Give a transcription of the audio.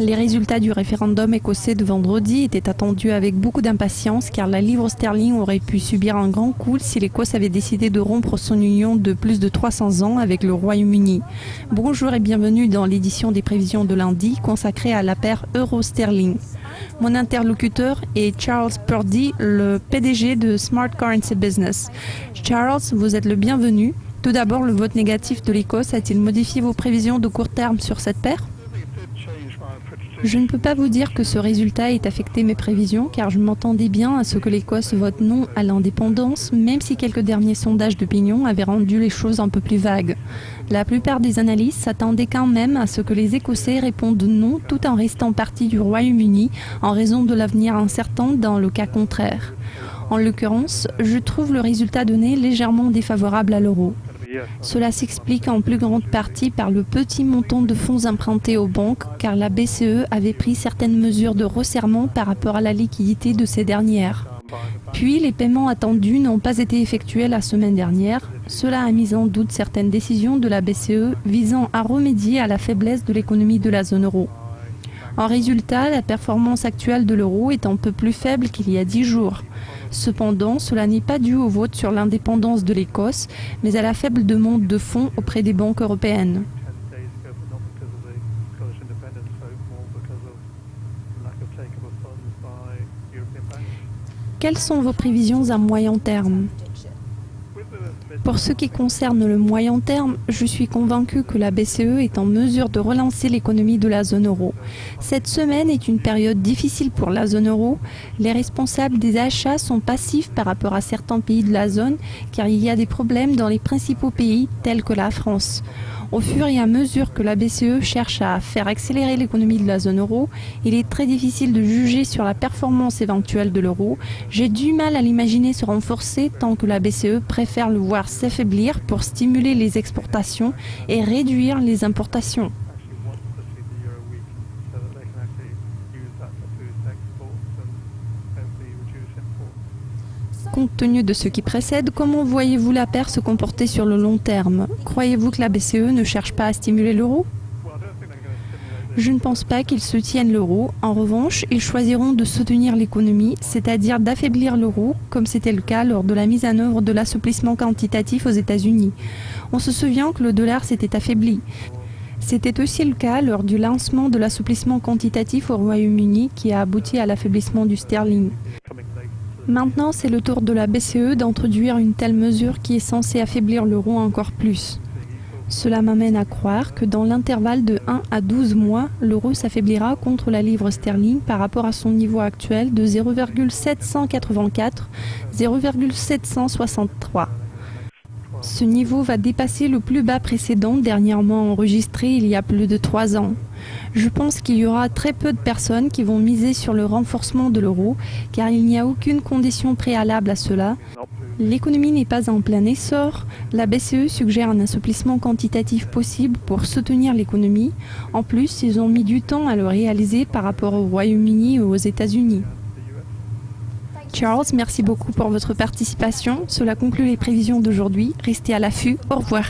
Les résultats du référendum écossais de vendredi étaient attendus avec beaucoup d'impatience car la livre sterling aurait pu subir un grand coup si l'Écosse avait décidé de rompre son union de plus de 300 ans avec le Royaume-Uni. Bonjour et bienvenue dans l'édition des prévisions de lundi consacrée à la paire euro-sterling. Mon interlocuteur est Charles Purdy, le PDG de Smart Currency Business. Charles, vous êtes le bienvenu. Tout d'abord, le vote négatif de l'Écosse a-t-il modifié vos prévisions de court terme sur cette paire ? Je ne peux pas vous dire que ce résultat ait affecté mes prévisions car je m'attendais bien à ce que l'Écosse vote non à l'indépendance, même si quelques derniers sondages d'opinion avaient rendu les choses un peu plus vagues. La plupart des analystes s'attendaient quand même à ce que les Écossais répondent non tout en restant partie du Royaume-Uni en raison de l'avenir incertain dans le cas contraire. En l'occurrence, je trouve le résultat donné légèrement défavorable à l'euro. Cela s'explique en plus grande partie par le petit montant de fonds empruntés aux banques car la BCE avait pris certaines mesures de resserrement par rapport à la liquidité de ces dernières. Puis les paiements attendus n'ont pas été effectués la semaine dernière. Cela a mis en doute certaines décisions de la BCE visant à remédier à la faiblesse de l'économie de la zone euro. En résultat, la performance actuelle de l'euro est un peu plus faible qu'il y a 10 jours. Cependant, cela n'est pas dû au vote sur l'indépendance de l'Écosse, mais à la faible demande de fonds auprès des banques européennes. Quelles sont vos prévisions à moyen terme ? Pour ce qui concerne le moyen terme, je suis convaincu que la BCE est en mesure de relancer l'économie de la zone euro. Cette semaine est une période difficile pour la zone euro. Les responsables des achats sont passifs par rapport à certains pays de la zone car il y a des problèmes dans les principaux pays tels que la France. Au fur et à mesure que la BCE cherche à faire accélérer l'économie de la zone euro, il est très difficile de juger sur la performance éventuelle de l'euro. J'ai du mal à l'imaginer se renforcer tant que la BCE préfère le voir s'affaiblir pour stimuler les exportations et réduire les importations. Compte tenu de ce qui précède, comment voyez-vous la paire se comporter sur le long terme ? Croyez-vous que la BCE ne cherche pas à stimuler l'euro ? Je ne pense pas qu'ils soutiennent l'euro. En revanche, ils choisiront de soutenir l'économie, c'est-à-dire d'affaiblir l'euro, comme c'était le cas lors de la mise en œuvre de l'assouplissement quantitatif aux États-Unis. On se souvient que le dollar s'était affaibli. C'était aussi le cas lors du lancement de l'assouplissement quantitatif au Royaume-Uni qui a abouti à l'affaiblissement du sterling. Maintenant, c'est le tour de la BCE d'introduire une telle mesure qui est censée affaiblir l'euro encore plus. Cela m'amène à croire que dans l'intervalle de 1 à 12 mois, l'euro s'affaiblira contre la livre sterling par rapport à son niveau actuel de 0,784-0,763. Ce niveau va dépasser le plus bas précédent dernièrement enregistré il y a plus de 3 ans. Je pense qu'il y aura très peu de personnes qui vont miser sur le renforcement de l'euro car il n'y a aucune condition préalable à cela. L'économie n'est pas en plein essor. La BCE suggère un assouplissement quantitatif possible pour soutenir l'économie. En plus, ils ont mis du temps à le réaliser par rapport au Royaume-Uni et aux États-Unis. Charles, merci beaucoup pour votre participation. Cela conclut les prévisions d'aujourd'hui. Restez à l'affût. Au revoir.